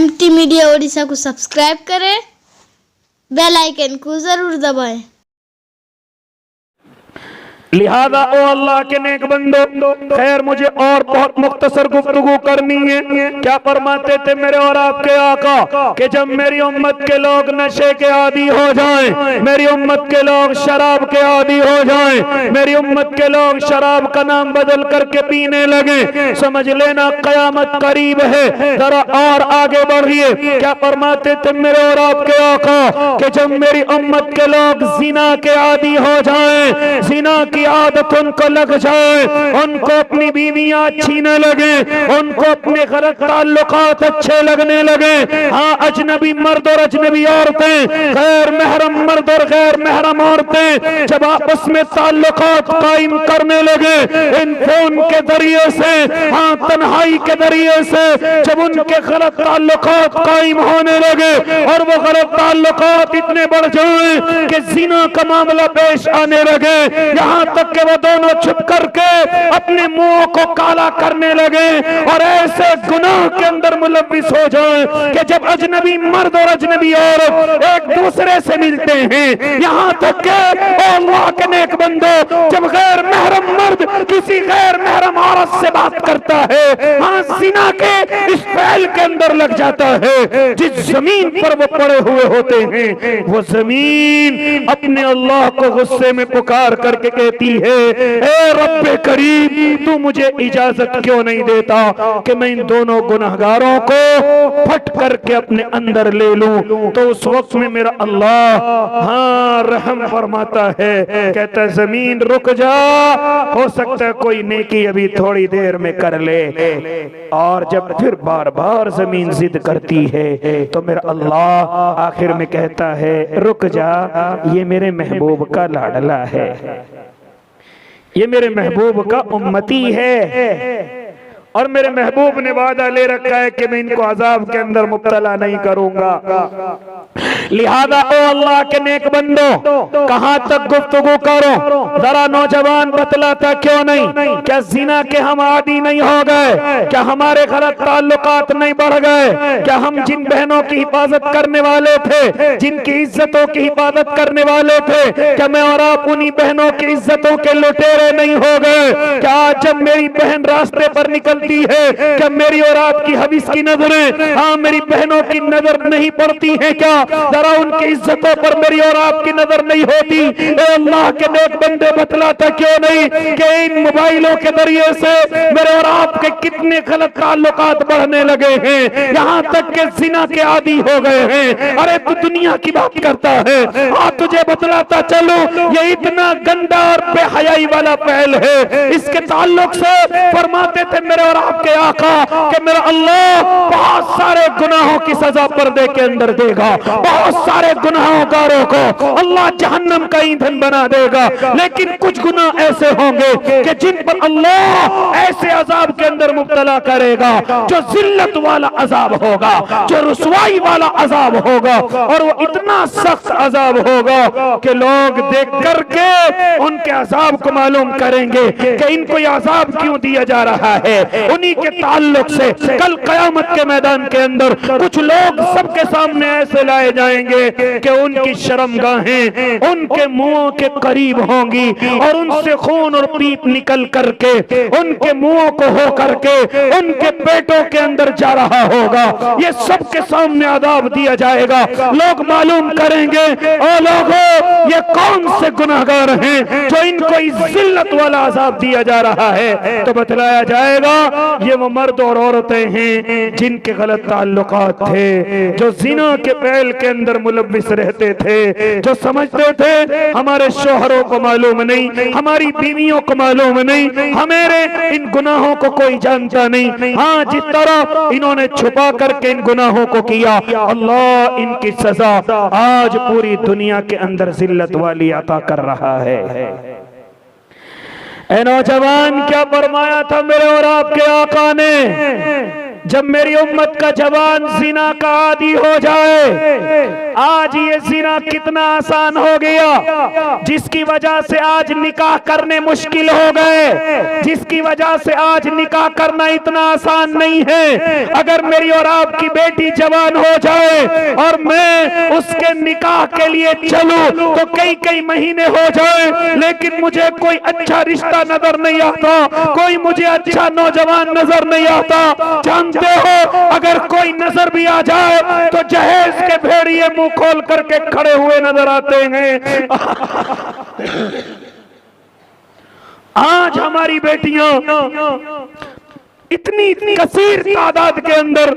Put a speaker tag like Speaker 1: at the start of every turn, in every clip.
Speaker 1: MT media Odisha को subscribe करें, bell icon को जरूर दबाएं।
Speaker 2: लिहाजा ओ अल्लाह के नेक बंदो, खैर मुझे और बहुत मुख्तसर गुफ्तगू करनी है। क्या फरमाते थे मेरे और आपके आका कि जब मेरी उम्मत के लोग नशे के आदी हो जाएं, मेरी उम्मत के लोग शराब के आदी हो जाएं, मेरी उम्मत के लोग शराब का नाम बदल करके पीने लगे, समझ लेना कयामत करीब है। जरा और आगे बढ़िए, क्या फरमाते थे मेरे और आपके आका कि जब मेरी उम्मत के लोग जिना के आदी हो जाएं, जिना की आदत उनको लग जाए, उनको अपनी बीवियां अच्छी न लगे, उनको अपने गलत ताल्लुकात अच्छे लगने लगे। हाँ, अजनबी मर्द और अजनबी औरतें, गैर महरम मर्द और गैर महरम औरतें जब आपस में ताल्लुकात कायम करने लगे, इन फोन के जरिए से, हाँ तन्हाई के जरिए से जब उनके गलत ताल्लुकात कायम होने लगे और वो गलत ताल्लुकात इतने बढ़ जाए कि जिना का मामला पेश आने लगे, यहाँ तक के वो दोनों छुप करके अपने मुंह को काला करने लगे और ऐसे गुनाह के अंदर मुलविस हो जाए कि जब अजनबी मर्द और अजनबी औरत एक दूसरे से मिलते हैं, यहाँ तक के अल्लाह के नेक बंदो जब गैर महरम मर्द किसी गैर महरम औरत से बात करता है, हाँ जिना के इस फैल के अंदर लग जाता है। जिस जमीन पर वो पड़े हुए होते हैं, वो जमीन अपने अल्लाह को गुस्से में पुकार करके कहती है, ए रब्बे करीम तू मुझे इजाजत क्यों नहीं देता कि मैं इन दोनों गुनहगारों को फट करके अपने अंदर ले लूं। तो उस वक्त में मेरा अल्लाह हाँ रहम फरमाता है, कहता है जमीन रुक जा, हो सकता है कोई नेकी अभी थोड़ी देर में कर ले। और जब फिर बार बार जमीन जिद करती है तो मेरा अल्लाह आखिर में कहता है रुक जा, ये मेरे महबूब का लाडला है, ये मेरे महबूब का उम्मती है और मेरे महबूब ने वादा ले रखा है कि मैं इनको अजाब के अंदर मुब्तला नहीं करूंगा। लिहाजा ओ अल्लाह के नेक बंदो, कहां तक गुफ्तगू करो, जरा नौजवान बतलाता क्यों नहीं? क्या जिना के हम आदी नहीं हो गए? क्या हमारे गलत ताल्लुकात नहीं बढ़ गए? क्या हम जिन बहनों की हिफाजत करने वाले थे, जिनकी इज्जतों की हिफाजत करने वाले थे, क्या मैं और आप उन्हीं बहनों की इज्जतों के लुटेरे नहीं हो गए? क्या जब मेरी बहन रास्ते पर निकलती है, क्या मेरी और आपकी हवीस की नजरें हाँ मेरी बहनों की नजर नहीं पड़ती है? क्या जरा उनकी इज्जतों पर मेरी और आपकी नजर नहीं होती? ए अल्लाह के नेक बंदे बतलाता क्यों नहीं कि इन मोबाइलों के जरिए से मेरे और आपके कितने गलत ताल्लुकात बढ़ने लगे हैं, यहाँ तक के जिना के आदी हो गए हैं। अरे तू दुनिया की बात करता है, हाँ तुझे बतलाता चलो ये इतना गंदा और बेहयाई वाला पहल है। इसके ताल्लुक से फरमाते थे मेरे और आपके आका कि मेरा अल्लाह बहुत सारे गुनाहों की सजा पर्दे के अंदर देगा, बहुत सारे गुनाहगारों को अल्लाह जहन्नम का ईंधन बना देगा, लेकिन कुछ गुनाह ऐसे होंगे कि जिन पर अल्लाह ऐसे अजाब के अंदर मुब्तला करेगा जो जिल्लत वाला अजाब होगा, जो रुसवाई वाला अजाब होगा, और वो इतना सख्त अजाब होगा कि लोग देख करके उनके अजाब को मालूम करेंगे कि इनको ये अजाब क्यों दिया जा रहा है। उन्हीं के ताल्लुक से कल कयामत के मैदान के अंदर कुछ लोग सबके सामने ऐसे लाए जाएंगे कि उनकी शर्मगाहें उनके मुंहों के करीब होंगी और उनसे खून और पीप निकल करके उनके मुंहों को हो करके उनके पेटों के अंदर जा रहा होगा। ये सबके सामने अजाब दिया जाएगा। लोग मालूम करेंगे ओ लोगों ये कौन से गुनाहगार हैं जो इनको इस जिल्लत वाला अजाब दिया जा रहा है। तो बतलाया जाएगा ये वो मर्द और औरतें हैं जिनके गलत ताल्लुकात थे, जो जिना के पहल के अंदर मुलविस रहते थे, जो समझते थे हमारे शोहरों को मालूम नहीं, हमारी बीवियों को मालूम नहीं, हमारे इन गुनाहों को कोई जानता नहीं। हाँ जिस तरह इन्होंने छुपा करके इन गुनाहों को किया, अल्लाह इनकी सजा आज पूरी दुनिया के अंदर जिल्लत वाली अता कर रहा है। ए नौजवान क्या फरमाया था मेरे और आपके आका ने? जब मेरी उम्मत का जवान जिना का आदी हो जाए। आज ये जिना कितना आसान हो गया, जिसकी वजह से आज निकाह करने मुश्किल हो गए, जिसकी वजह से आज निकाह करना इतना आसान नहीं है। अगर मेरी और आपकी बेटी जवान हो जाए और मैं उसके निकाह के लिए चलूं तो कई कई महीने हो जाए, लेकिन मुझे कोई अच्छा रिश्ता नजर नहीं आता, कोई मुझे अच्छा नौजवान नजर नहीं आता। जानते हो, अगर कोई नजर भी आ जाए तो जहेज के भेड़िए मुंह खोल करके खड़े हुए नजर आते हैं। आज हमारी बेटियां इतनी कसीर तादाद के अंदर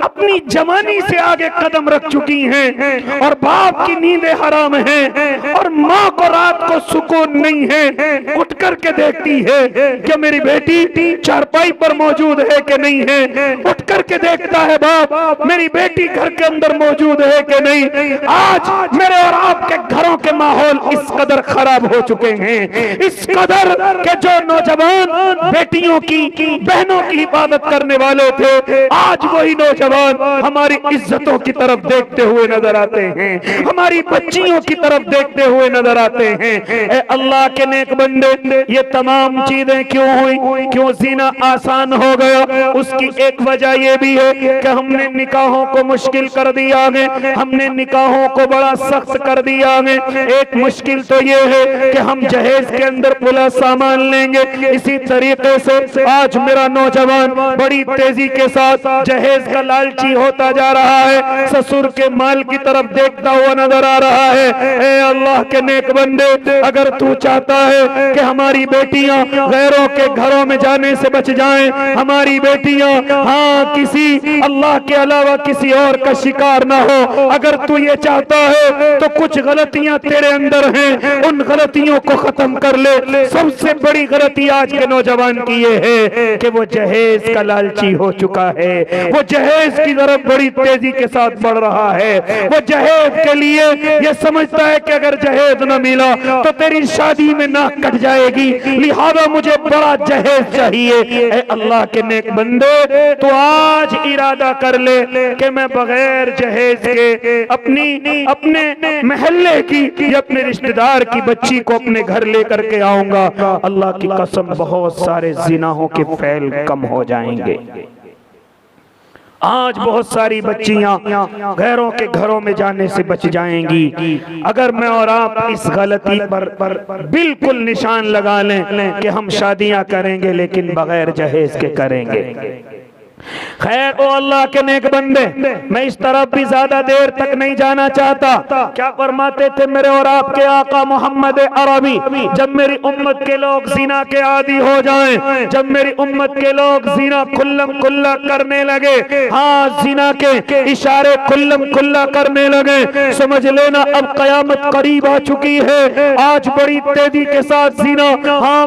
Speaker 2: अपनी जवानी से आगे कदम रख चुकी हैं और बाप की नींदें हराम हैं और माँ को रात को सुकून नहीं है। उठ करके देखती है कि मेरी बेटी चारपाई पर मौजूद है कि नहीं है, उठ करके देखता है बाप मेरी बेटी घर के अंदर मौजूद है कि नहीं। आज मेरे और आपके घरों के माहौल इस कदर खराब हो चुके हैं, इस कदर के जो नौजवान बेटियों की बहनों की इबादत करने वाले थे, आज वही नौजवान हमारी इज्जतों की तरफ देखते हुए नजर आते हैं, हमारी बच्चियों की तरफ देखते हुए नजर आते हैं। ए अल्लाह के नेक बंदे, ये तमाम चीजें क्यों हुई, क्यों जीना आसान हो गया? उसकी एक वजह ये भी है कि हमने निकाहों को मुश्किल कर दिया है, हमने निकाहों को बड़ा सख्त कर दिया है। एक मुश्किल तो ये है कि हम जहेज के अंदर पूरा सामान लेंगे। इसी तरीके से आज मेरा नौजवान बड़ी तेजी के साथ जहेज का लालची होता जा रहा है, ससुर के माल की तरफ देखता हुआ नजर आ रहा है। ए अल्लाह के नेक बंदे, अगर तू चाहता है कि हमारी बेटियां गैरों के घरों में जाने से बच जाएं, हमारी बेटियां किसी अल्लाह के अलावा किसी और का शिकार ना हो, अगर तू ये चाहता है तो कुछ गलतियां तेरे अंदर हैं, उन गलतियों को खत्म कर ले। सबसे बड़ी गलती आज के नौजवान की ये है कि वो जहेज का लालची हो चुका है, वो जहेज की तरफ बड़ी तेजी के साथ बढ़ रहा है। वो जहेज के लिए ये समझता है कि अगर जहेज न मिला तो तेरी शादी में नाक कट जाएगी, लिहाजा मुझे बड़ा जहेज चाहिए। ए अल्लाह के नेक बंदे, तो आज इरादा कर ले कि मैं बगैर जहेज के अपने महल्ले की या अपने रिश्तेदार की बच्ची को अपने घर लेकर के आऊंगा। अल्लाह की कसम, बहुत सारे जिनाहों के फैल कम हो जाएंगे। आज बहुत सारी बच्चियां गैरों के घरों में जाने से बच जाएंगी अगर मैं और आप इस गलती पर बिल्कुल निशान लगा लें कि हम शादियां करेंगे लेकिन बगैर जहेज के करेंगे। खैर, ओ अल्लाह के नेक बंदे, मैं इस तरफ भी ज्यादा देर तक नहीं जाना चाहता। क्या फरमाते थे मेरे और आपके आका मोहम्मद अरबी, जब मेरी उम्मत के लोग जिना के आदी हो जाएं, जब मेरी उम्मत के लोग जिना खुल्लम खुल्ला करने लगे, जिना के इशारे खुल्लम खुल्ला करने लगे, समझ लेना अब कयामत करीब आ चुकी है। आज बड़ी तेजी के साथ जिना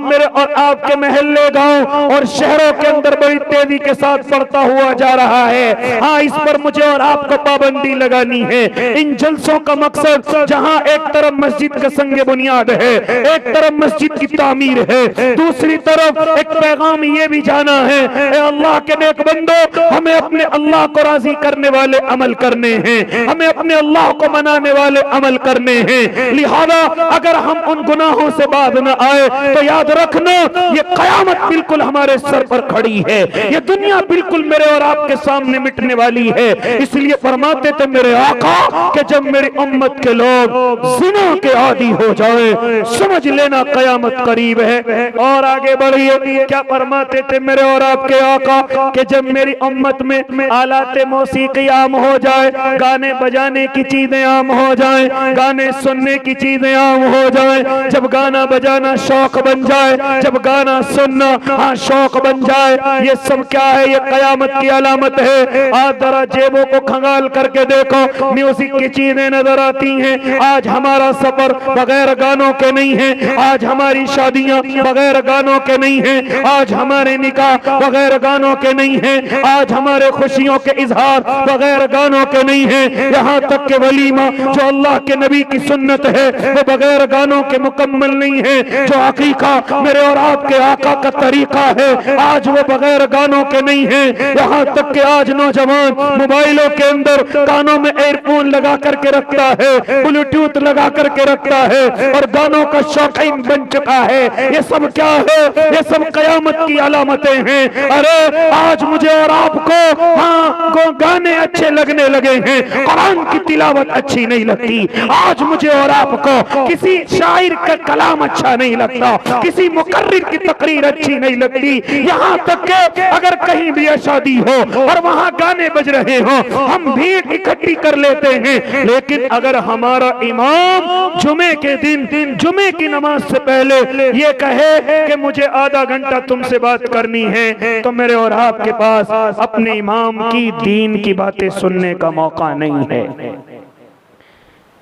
Speaker 2: मेरे और आपके महल्ले, गांव और शहरों के अंदर बड़ी तेजी के साथ हुआ जा रहा है। इस पर मुझे और आपको पाबंदी लगानी है। इन जलसों का मकसद, जहां एक तरफ मस्जिद का संगे बुनियाद है, एक तरफ मस्जिद की तामीर है, दूसरी तरफ एक पैगाम ये भी जाना है, ए अल्लाह के नेक बंदो, हमें अपने अल्लाह को राजी करने वाले अमल करने हैं, हमें अपने अल्लाह को मनाने वाले अमल करने हैं। लिहाजा अगर हम उन गुनाहों से बाज न आए तो याद रखना, ये कयामत बिल्कुल हमारे सर पर खड़ी है, ये दुनिया बिल्कुल मेरे और आपके सामने मिटने वाली है। इसलिए फरमाते थे मेरे आका कि जब मेरी उम्मत के लोग जिना के आदी हो जाए, समझ लेना कयामत करीब है। और आगे बढ़िए, क्या फरमाते थे मेरे और आपके आका कि जब मेरी उम्मत में आलाते मौसीकी आम हो जाए, गाने बजाने की चीजें आम हो जाए, गाने सुनने की चीजें आम हो जाए, जब गाना बजाना शौक बन जाए, जब गाना सुनना शौक बन जाए, ये सब क्या है? ये कयामत की अलामत है। आज जरा जेबों को खंगाल करके देखो, म्यूजिक की चीजें नजर आती हैं। आज हमारा सफर बगैर गानों के नहीं है, आज हमारी शादियां बगैर गानों के नहीं है, आज हमारे निकाह बगैर गानों के नहीं है, आज हमारे खुशियों के इजहार बगैर गानों के नहीं है। यहाँ तक के वलीमा जो अल्लाह के नबी की सुन्नत है वो बगैर गानों के मुकम्मल नहीं है। जो अकीका मेरे और आपके आका का तरीका है आज वो बगैर गानों के नहीं है। यहाँ यहाँ तक कि आज नौजवान मोबाइलों के अंदर कानों में एयरफोन लगा करके रखता है, ब्लूटूथ लगा करके रखता है और गानों का शौकीन बन चुका है। ये सब क्या है? ये सब कयामत की अलामतें हैं। अरे आज मुझे और आपको गाने अच्छे लगने लगे हैं, कुरान की तिलावत अच्छी नहीं लगती। आज मुझे और आपको किसी शायर का कलाम अच्छा नहीं लगता, किसी मुकर्रिर की तकरीर अच्छी नहीं लगती। यहाँ तक कि अगर कहीं भी शादी हो और वहाँ गाने बज रहे हो, हम भीड़ इकट्ठी कर लेते हैं। लेकिन अगर हमारा इमाम जुमे के दिन जुमे की नमाज से पहले ये कहे कि मुझे आधा घंटा तुमसे बात करनी है, तो मेरे और आपके पास अपने इमाम की दीन की बातें सुनने का मौका नहीं है।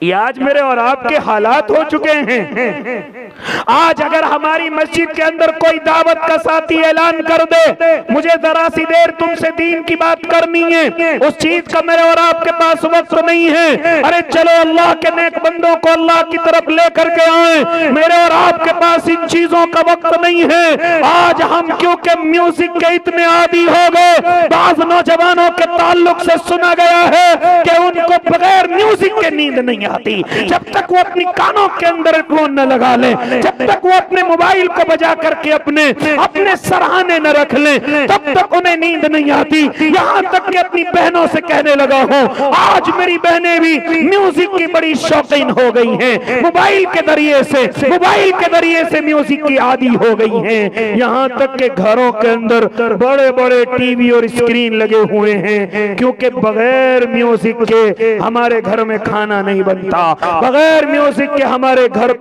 Speaker 2: ये आज मेरे और आपके हालात हो चुके हैं। आज अगर हमारी मस्जिद के अंदर कोई दावत का साथी ऐलान कर दे, मुझे जरा सी देर तुमसे दीन की बात करनी है, उस चीज का मेरे और आपके पास वक्त नहीं है। अरे चलो अल्लाह के नेक बंदों को अल्लाह की तरफ लेकर के आए, मेरे और आपके पास इन चीजों का वक्त नहीं है। आज हम क्योंकि म्यूजिक के इतने आदी हो गए, बाज नौजवानों के ताल्लुक से सुना गया है कि उनको बगैर म्यूजिक के नींद नहीं आती। जब तक वो अपनी कानों के अंदर फोन न लगा ले, जब तक वो अपने मोबाइल को बजा करके अपने सराहने न रख ले, तब तक उन्हें नींद नहीं आती। यहाँ तक कि अपनी बहनों से कहने लगा हूँ, आज मेरी बहनें भी म्यूजिक की बड़ी शौकीन हो गई हैं। मोबाइल के जरिए से म्यूजिक की आदी हो गई हैं। यहाँ तक कि घरों के अंदर बड़े बड़े टीवी और स्क्रीन लगे हुए हैं, क्योंकि बगैर म्यूजिक के हमारे घर में खाना नहीं बनता, बगैर म्यूजिक के हमारे घर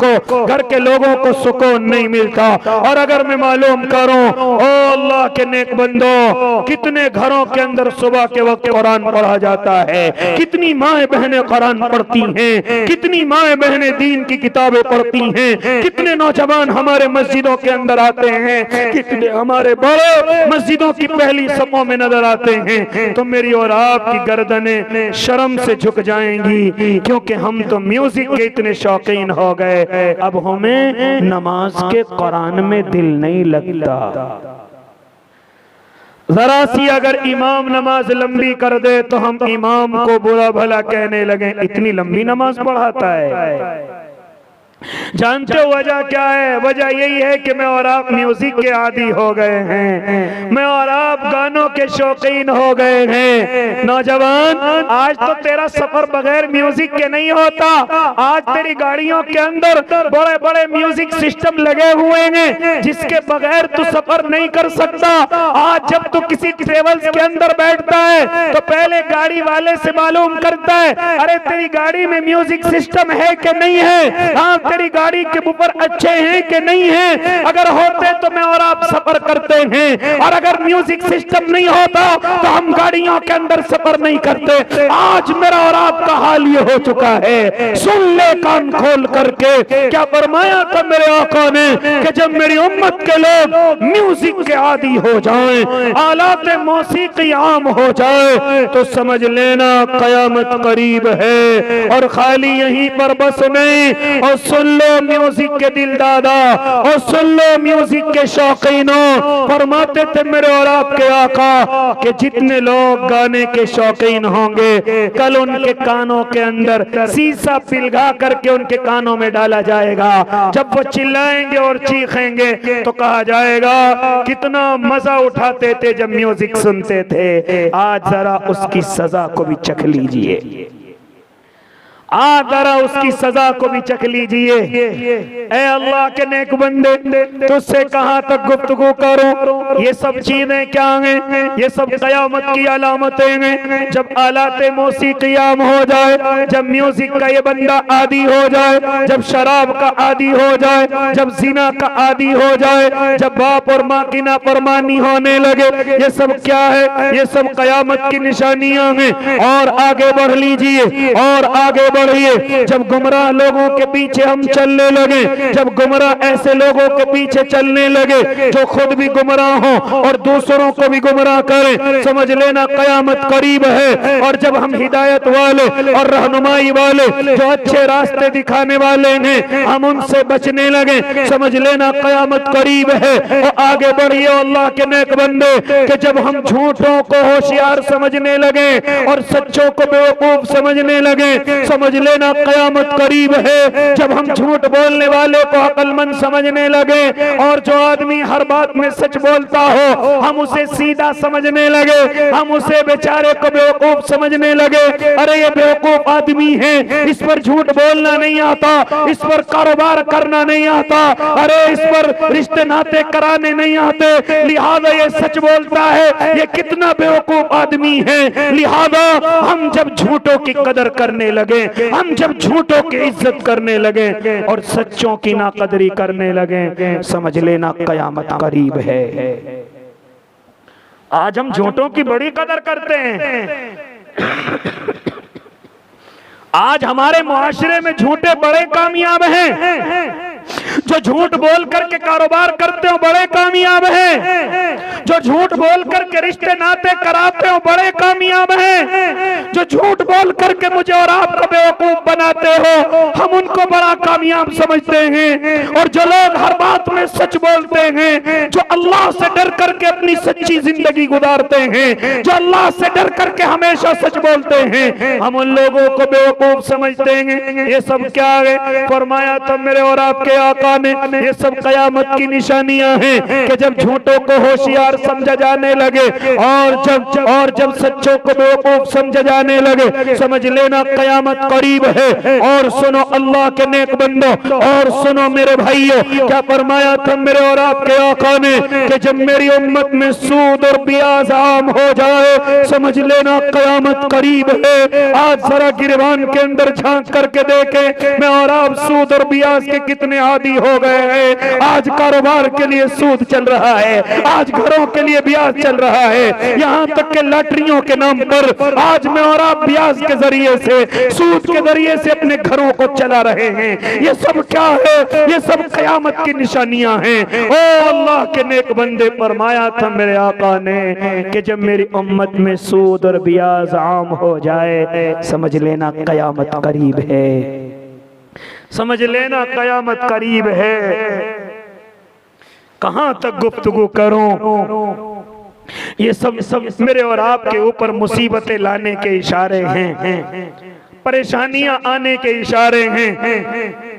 Speaker 2: के लोगों को सुकून नहीं मिलता। और अगर मैं मालूम करूं, ओ अल्लाह के नेक बंदो, कितने घरों के अंदर सुबह के वक्त कुरान पढ़ा जाता है, कितनी माएं बहनें कुरान पढ़ती हैं, कितनी माएं बहनें दीन की किताबें पढ़ती हैं, कितने नौजवान हमारे मस्जिदों के अंदर आते हैं, कितने हमारे बड़े मस्जिदों की पहली सफों में नजर आते हैं। तो मेरी और आपकी गर्दनें शर्म से झुक जाएंगी, क्योंकि हम तो म्यूजिक के इतने शौकीन हो गए, अब हमें नमाज के कुरान में दिल नहीं लगता। जरा सी अगर इमाम नमाज लंबी कर दे तो हम इमाम को बुरा भला कहने लगे, इतनी लंबी नमाज पढ़ाता है। जानते हो वजह क्या है? वजह यही है कि मैं और आप म्यूजिक के आदी हो गए हैं, मैं और आप गानों के शौकीन हो गए हैं। नौजवान, आज तो तेरा सफर बगैर म्यूजिक के नहीं होता। आज तेरी गाड़ियों के अंदर बड़े बड़े म्यूजिक सिस्टम लगे हुए हैं, जिसके बगैर तू सफर नहीं कर सकता। आज जब तू किसी ट्रेवल्स के अंदर बैठता है तो पहले गाड़ी वाले से मालूम करता है, अरे तेरी गाड़ी में म्यूजिक सिस्टम है कि नहीं है, हाँ तेरी गाड़ी के ऊपर अच्छे हैं कि नहीं है। अगर होते तो मैं और आप सफर करते हैं, और अगर म्यूजिक सिस्टम नहीं होता तो हम गाड़ियों के अंदर सफर नहीं करते। आज मेरा और आपका हाल ये हो चुका है। सुन ले कान खोल करके, क्या फरमाया था मेरे आका ने कि जब मेरी उम्मत के लोग म्यूजिक के आदी हो जाएं, आलात मौसीकी आम हो जाए, तो समझ लेना कयामत करीब है। और खाली यहीं पर बस नहीं, और सुन लो म्यूजिक के दिल दादा, और सुन लो म्यूजिक के शौकीनों, फरमाते थे मेरे और आपके आका कि जितने लोग गाने के शौकीन होंगे, कल उनके कानों के अंदर शीशा पिलगा करके उनके कानों में डाला जाएगा। जब वो चिल्लाएंगे और चीखेंगे तो कहा जाएगा कितना मजा उठाते थे जब म्यूजिक सुनते थे। आज जरा उसकी सजा को भी चख लीजिए, आज जरा उसकी सजा को भी चख लीजिए। ऐ अल्लाह के नेक बंदे, तुझसे कहां तक गुफ्तगू करूं? ये सब चीजें क्या हैं? ये सब कयामत की अलामतें हैं। जब आलाते मौसीकी आम हो जाए, जब म्यूजिक का ये बंदा आदी हो जाए, जब शराब का आदी हो जाए, जब जिना का आदी हो जाए, जब बाप और माँ की नाफरमानी होने लगे, ये सब क्या है? ये सब कयामत की निशानियां हैं। और आगे बढ़ लीजिए, और आगे बढ़िए। जब गुमराह लोगों के पीछे हम चलने लगे, जब गुमराह ऐसे लोगों के पीछे चलने लगे जो खुद भी गुमराह हो और दूसरों को भी गुमराह करें, समझ लेना कयामत करीब है। और जब हम हिदायत वाले और रहनुमाई वाले जो अच्छे रास्ते दिखाने वाले हैं, हम उनसे बचने लगे, समझ लेना कयामत करीब है। और आगे बढ़िए अल्लाह के नेक बंदे कि जब हम झूठों को होशियार समझने लगे और सच्चों को बेवकूफ समझने लगे, समझ लेना कयामत करीब है। जब हम झूठ बोलने वाले को अक्लमंद समझने लगे और जो आदमी हर बात में सच बोलता हो हम उसे सीधा समझने लगे, हम उसे बेचारे को बेवकूफ समझने लगे। अरे ये बेवकूफ आदमी है, इस पर झूठ बोलना नहीं आता, इस पर कारोबार करना नहीं आता, अरे इस पर रिश्ते नाते कराने नहीं आते, लिहाजा ये सच बोलता है, ये कितना बेवकूफ आदमी है। लिहाजा हम जब झूठों की कदर करने लगे, हम जब झूठों की इज्जत करने लगे और सच्चों की नाकदरी करने लगे, समझ लेना कयामत करीब है। आज हम झूठों की बड़ी कदर करते हैं। आज हमारे मुआशरे में झूठे बड़े कामयाब हैं। जो झूठ बोल करके कारोबार करते हो बड़े कामयाब हैं। जो झूठ बोल करके रिश्ते नाते कराते हो बड़े कामयाब हैं। जो झूठ बोल करके मुझे और आपको बेवकूफ बनाते हो हम उनको बड़ा कामयाब समझते हैं। और जो लोग हर बात में सच बोलते हैं, जो अल्लाह से डर करके अपनी सच्ची जिंदगी गुजारते हैं, जो अल्लाह से डर करके हमेशा सच बोलते हैं, हम उन लोगों को बेवकूफ समझते हैं। ये सब क्या है? फरमाया तो मेरे और आपके आका ने ये सब कयामत की निशानियां हैं कि जब झूठों को होशियार समझा जाने लगे और जब सच्चों को बेवकूफ समझा जाने लगे, समझ लेना कयामत करीब है। और सुनो अल्लाह के नेक बंदो, और सुनो मेरे भाइयों, क्या फरमाया था मेरे और आपके आका ने कि जब मेरी उम्मत में सूद और ब्याज आम हो जाए, समझ लेना कयामत करीब है। आज जरा गिरबान के अंदर झांक करके देखें, मैं और आप सूद और ब्याज के कितने आदी हो गए हैं। आज कारोबार के लिए सूद चल रहा है, आज घरों के लिए ब्याज चल रहा है, यहाँ तक के लॉटरियों के नाम पर आज मैं और आप ब्याज के जरिए से, सूद के जरिए से अपने घरों को चला रहे हैं। ये सब क्या है? ये सब कयामत की निशानियां हैं। ओ अल्लाह के नेक बंदे, फरमाया था मेरे आका ने कि जब मेरी उम्मत में सूद और ब्याज आम हो जाए, समझ लेना कयामत करीब है। समझ लेना कयामत करीब है। कहां तक गुफ्तगू करूं? ये सब मेरे और आपके ऊपर मुसीबतें लाने के इशारे हैं, परेशानियां आने के इशारे हैं।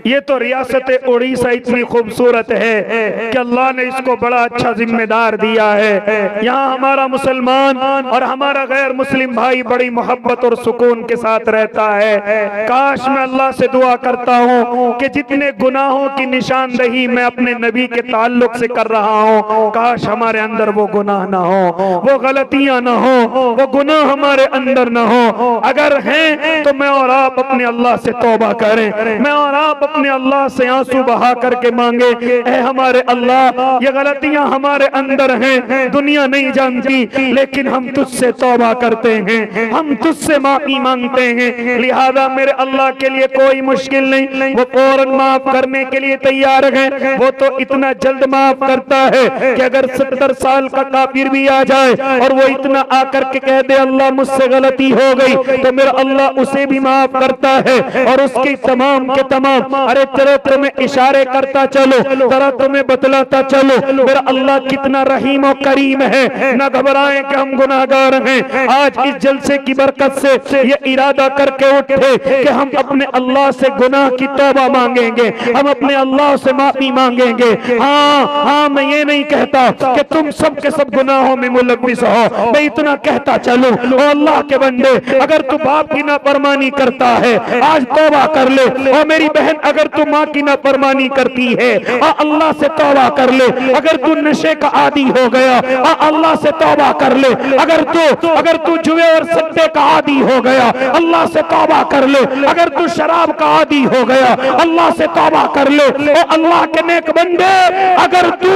Speaker 2: ये तो रियासत उड़ीसा इतनी खूबसूरत है कि अल्लाह ने इसको बड़ा अच्छा जिम्मेदार दिया है। यहाँ हमारा मुसलमान और हमारा गैर मुस्लिम भाई बड़ी मोहब्बत और सुकून के साथ रहता है। काश मैं अल्लाह से दुआ करता हूँ कि जितने गुनाहों की निशानदही मैं अपने नबी के ताल्लुक से कर रहा हूँ, काश हमारे अंदर वो गुनाह ना हो, वो गलतियां ना हो, वो गुनाह हमारे अंदर ना हो। अगर हैं तो मैं और आप अपने अल्लाह से तौबा करें, मैं और आप अपने अल्लाह से आंसू बहा करके मांगे, ऐ हमारे अल्लाह ये गलतियां हमारे अंदर हैं, दुनिया नहीं जानती, लेकिन हम तुझसे तौबा करते हैं, हम तुझसे माफी मांगते हैं। लिहाजा मेरे अल्लाह के लिए कोई मुश्किल नहीं, वो फौरन माफ करने के लिए तैयार है। वो तो इतना जल्द माफ करता है कि अगर 70 साल का काफिर भी आ जाए और वो इतना आकर के कह दे अल्लाह मुझसे गलती हो गई, तो मेरा अल्लाह उसे भी माफ करता है और उसकी तमाम के तमाम, अरे तेरे तुम्हें इशारे करता चलो, तेरा तुम्हें बतलाता चलो। मेरा अल्लाह कितना रहीम और करीम है। ना घबराएं कि हम गुनाहगार हैं। आज इस जलसे की बरकत से ये इरादा करके उठे कि हम अपने अल्लाह से गुनाह की तौबा मांगेंगे, हम अपने अल्लाह से माफी मांगेंगे। हाँ, मैं ये नहीं कहता कि तुम सब के सब गुनाहों में मुलव्विस हो, मैं इतना कहता चलूं, ओ अल्लाह के बंदे, अगर तू बाप की नाफरमानी करता है आज तौबा कर ले। और मेरी बहन अगर तू माँ की नाफरमानी करती है अल्लाह से तौबा कर ले। अगर तू नशे का आदी हो गया अल्लाह से तौबा कर ले। अगर तू जुए और सट्टे का आदी हो गया अल्लाह से तौबा कर ले। अगर तू शराब का आदी हो गया अल्लाह से तौबा कर ले। ओ अल्लाह के नेक बंदे, अगर तू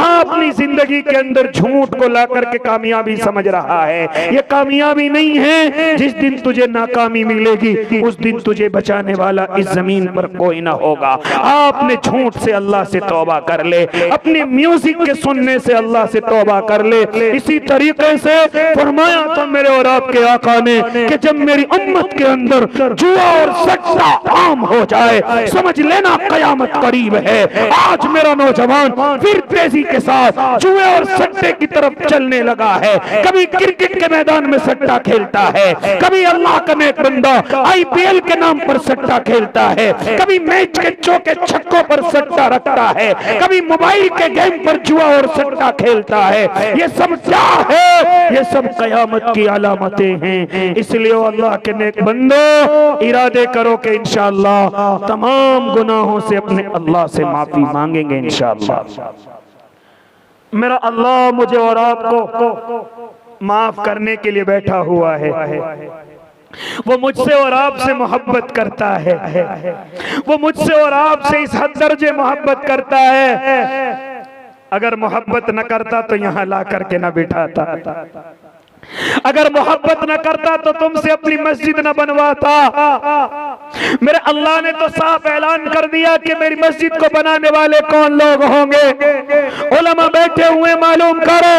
Speaker 2: अपनी जिंदगी के अंदर झूठ को ला करके कामयाबी समझ रहा है, ये कामयाबी नहीं है। जिस दिन तुझे नाकामी मिलेगी उस दिन तुझे बचाने वाला इस जमीन पर कोई ना होगा। आपने झूठ से अल्लाह से तौबा कर ले, अपने म्यूजिक के सुनने से अल्लाह से तौबा कर ले। इसी तरीके से फरमाया था मेरे और आपके आका ने कि जब मेरी उम्मत के अंदर जुआ और सट्टा आम हो जाए समझ लेना कयामत करीब है। आज मेरा नौजवान फिर तेजी के साथ जुए और सट्टे की तरफ चलने लगा है। कभी क्रिकेट के मैदान में सट्टा खेलता है, कभी अल्लाह का नेक बंदा आईपीएल के नाम पर सट्टा खेलता है, कभी मैच के चौके छक्कों पर सट्टा रखता है, कभी मोबाइल के गेम पर जुआ और सट्टा खेलता है। ये सब क्या है? ये सब कयामत की अलामतें हैं। इसलिए अल्लाह के नेक बंदो इरादे करो कि इंशाअल्लाह तमाम गुनाहों से अपने अल्लाह से माफी मांगेंगे इंशाअल्लाह। मेरा अल्लाह मुझे और आपको माफ करने के लिए बैठा हुआ है। वो मुझसे और आपसे मोहब्बत करता है, वो मुझसे और आपसे इस हद दर्जे मोहब्बत करता है। अगर मोहब्बत न करता तो यहाँ ला करके न बिठाता, अगर मोहब्बत न करता तो तुमसे अपनी मस्जिद न बनवाता। मेरे अल्लाह ने तो साफ ऐलान कर दिया कि मेरी मस्जिद को बनाने वाले कौन लोग होंगे। उलमा बैठे हुए मालूम करो,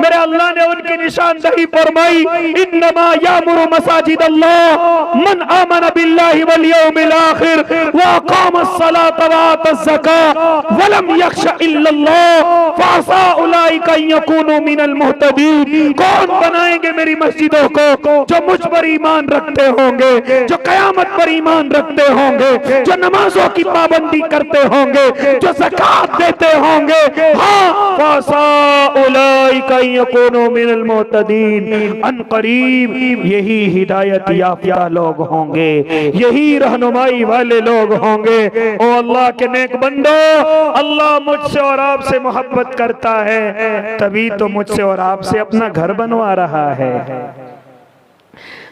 Speaker 2: मेरे अल्लाह ने उनकी निशानदही फरमाई, इन्नमा यामुरु मसाजिद अल्लाह मन आमन बिल्लाहि वल यौमिल आखिर व अकामस सलात व आतज़ ज़कात व लम यख्शा इल्लल्लाह फअसा उलाइका यकूनु मिनल मुहतदीन। कौन बनाएंगे मेरी मस्जिदों को? जो मुझ पर ईमान रखते होंगे, जो कयामत पर ईमान रखते होंगे, जो नमाजों की पाबंदी करते होंगे, जो ज़कात देते होंगे। हाँ, फअसा उलाइका यकूनु मिनल मुहतदीन। अनकरीब यही हिदायत याफ्ता लोग होंगे, यही रहनुमाई वाले लोग होंगे। ओ अल्लाह के नेक बंदो, अल्लाह मुझसे और आपसे मोहब्बत करता है, तभी तो मुझसे और आपसे अपना घर बनवा रहा है,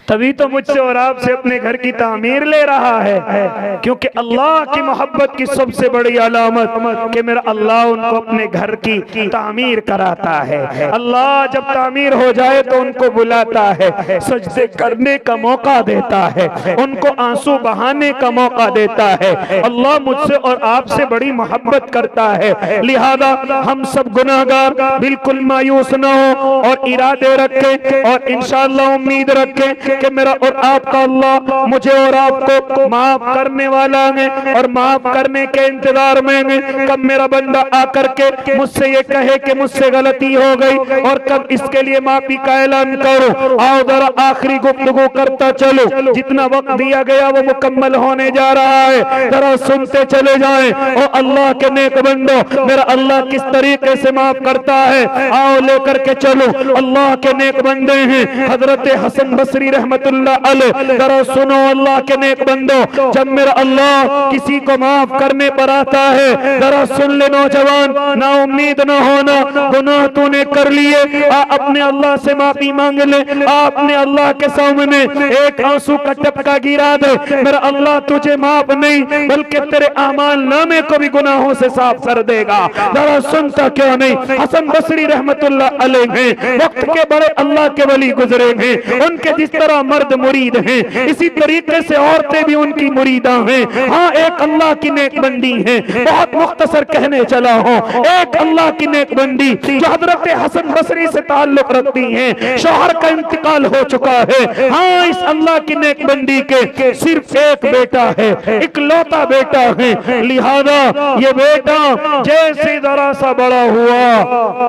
Speaker 2: तभी तो मुझसे और आपसे अपने घर की तामीर ले रहा है। क्योंकि अल्लाह की मोहब्बत की सबसे बड़ी अलामत कि मेरा अल्लाह उनको अपने घर की तामीर कराता है। अल्लाह जब तामीर हो जाए तो उनको बुलाता है, सजदे करने का मौका देता है, उनको आंसू बहाने का मौका देता है। अल्लाह मुझसे और आपसे बड़ी मोहब्बत करता है। लिहाजा हम सब गुनाहगार बिल्कुल मायूस न हो और इरादे रखें और इंशाअल्लाह उम्मीद रखें कि मेरा और आपका अल्लाह मुझे और आपको माफ करने वाला है और माफ करने के इंतजार में है। कब मेरा बंदा आकर के मुझसे ये कहे कि मुझसे गलती हो गई और कब इसके लिए माफी का ऐलान करो। आओ जरा आखिरी गुफ्तगू करता चलो, जितना वक्त दिया गया वो मुकम्मल होने जा रहा है, जरा सुनते चले जाएं। ओ अल्लाह के नेक बंदो, मेरा अल्लाह किस तरीके से माफ करता है आओ लेकर के चलो। अल्लाह के नेक बंदे हैं हजरत हसन बसरी रहमतुल्लाह अलैह। जरा सुनो अल्लाह के नेक बंदो, जब मेरा अल्लाह किसी को माफ करने पर आता है, जरा सुन ले नौजवान, ना उम्मीद ना होना। गुनाह तूने कर लिए, अपने अल्लाह से माफी मांग ले। अपने अल्लाह के सामने एक आंसू का टपका गिरा दे, मेरा अल्लाह तुझे माफ नहीं बल्कि तेरे आमाल नामे को भी गुनाहों से साफ कर देगा। जरा सुनता क्यों नहीं? हसन बसरी रहमतुल्लाह अलैह हैं, वक्त के बड़े अल्लाह के वली गुजरे हैं। उनके जिस तरह मर्द मुरीद हैं, इसी तरीके से औरतें भी उनकी मुरीदा हैं। हाँ, एक अल्लाह की नेक बंदी है, बहुत मुख्तसर कहने चला हूँ, एक अल्लाह की नेक बंदी जो हजरत हसन बसरी से ताल्लुक रखती हैं। शौहर का इंतकाल हो चुका है। हाँ, इस अल्लाह की नेक बंदी के सिर्फ एक बेटा है, इकलौता बेटा है। लिहाजा ये बेटा जैसे जरा सा बड़ा हुआ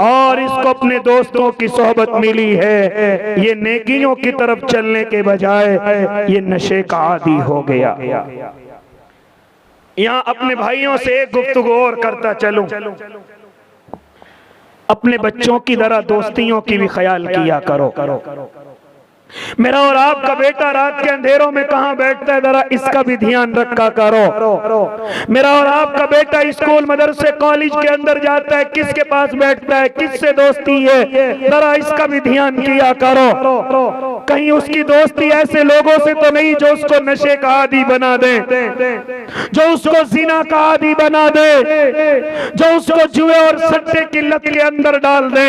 Speaker 2: और इसको अपने दोस्तों की सोहबत मिली है, ये नेकियों की तरफ चलने के बजाय ये नशे का आदी हो गया। यहाँ अपने भाइयों से एक गुफ्तगू और करता चलूं, अपने बच्चों की जरा दोस्तियों की भी ख्याल किया करो। मेरा और आपका बेटा रात के अंधेरों में कहां बैठता है, जरा इसका भी ध्यान रखा करो। मेरा और आपका बेटा स्कूल मदरसे कॉलेज के अंदर जाता है, किसके पास बैठता है, किससे दोस्ती है, जरा इसका भी ध्यान किया करो। कहीं उसकी दोस्ती ऐसे लोगों से तो नहीं जो उसको नशे का आदी बना दे, जो उसको जिना का आदी बना दे, जो उसको जुए और सट्टे की लत के अंदर डाल दे।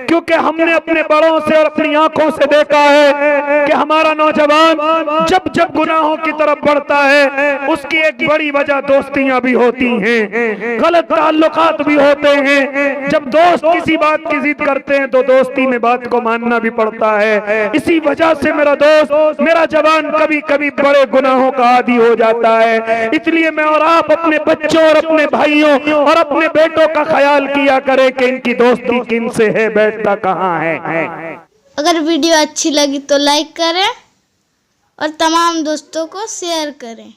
Speaker 2: क्योंकि हमने अपने बड़ों से और अपनी आंखों से देखा है कि हमारा नौजवान जब जब गुनाहों की तरफ बढ़ता है, उसकी एक बड़ी वजह दोस्तियां भी होती हैं, गलत ताल्लुकात भी होते हैं। जब दोस्त किसी बात की जिद करते हैं तो दोस्ती में बात को मानना भी पड़ता है। इसी वजह से मेरा दोस्त, मेरा जवान कभी कभी बड़े गुनाहों का आदी हो जाता है। इसलिए मैं और आप अपने बच्चों और अपने भाइयों और अपने बेटों का ख्याल किया करें कि इनकी दोस्ती किन से है, बैठता कहाँ है।
Speaker 1: अगर वीडियो अच्छी लगी तो लाइक करें और तमाम दोस्तों को शेयर करें।